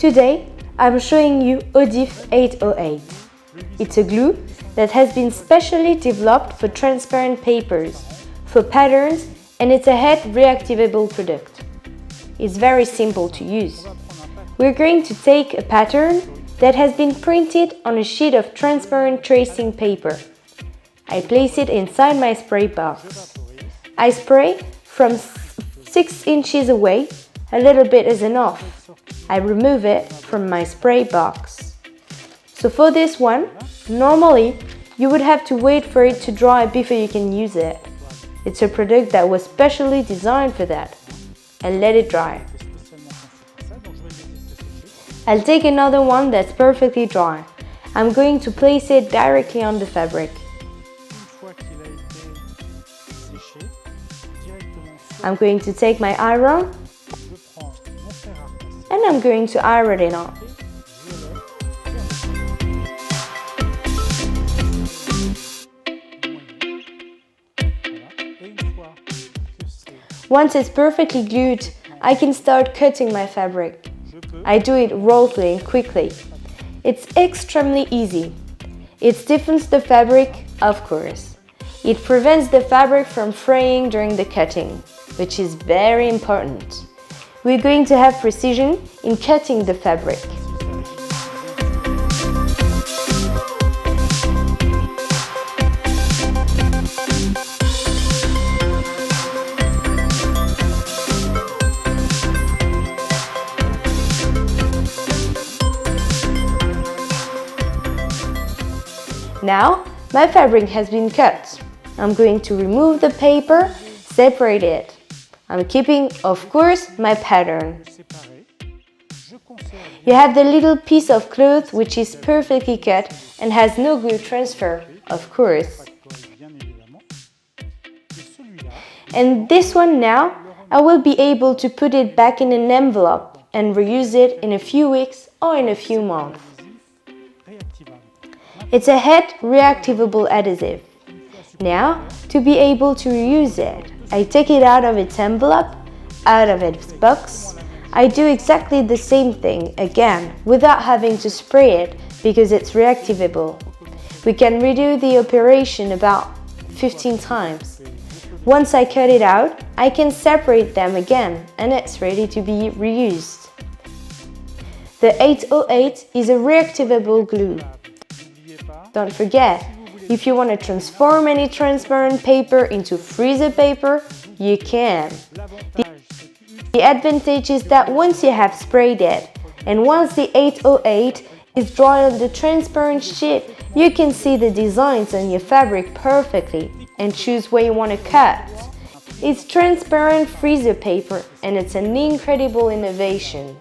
Today, I'm showing you Odif 808. It's a glue that has been specially developed for transparent papers, for patterns, and it's a head reactivable product. It's very simple to use. We're going to take a pattern that has been printed on a sheet of transparent tracing paper. I place it inside my spray box. I spray from 6 inches away, a little bit is enough. I remove it from my spray box. So for this one, normally you would have to wait for it to dry before you can use it. It's a product that was specially designed for that. And let it dry. I'll take another one that's perfectly dry. I'm going to place it directly on the fabric. I'm going to take my iron and I'm going to iron it on. Once it's perfectly glued, I can start cutting my fabric. I do it roughly and quickly. It's extremely easy. It stiffens the fabric, of course. It prevents the fabric from fraying during the cutting, which is very important. We're going to have precision in cutting the fabric. Now, my fabric has been cut. I'm going to remove the paper, separate it. I'm keeping, of course, my pattern. You have the little piece of cloth which is perfectly cut and has no glue transfer, of course. And this one now, I will be able to put it back in an envelope and reuse it in a few weeks or in a few months. It's a head reactivable adhesive. Now, to be able to reuse it, I take it out of its envelope, out of its box. I do exactly the same thing again without having to spray it because it's reactivable. We can redo the operation about 15 times. Once I cut it out, I can separate them again and it's ready to be reused. The 808 is a reactivable glue. Don't forget, if you want to transform any transparent paper into freezer paper, you can. The advantage is that once you have sprayed it, and once the 808 is dry on the transparent sheet, you can see the designs on your fabric perfectly and choose where you want to cut. It's transparent freezer paper and it's an incredible innovation.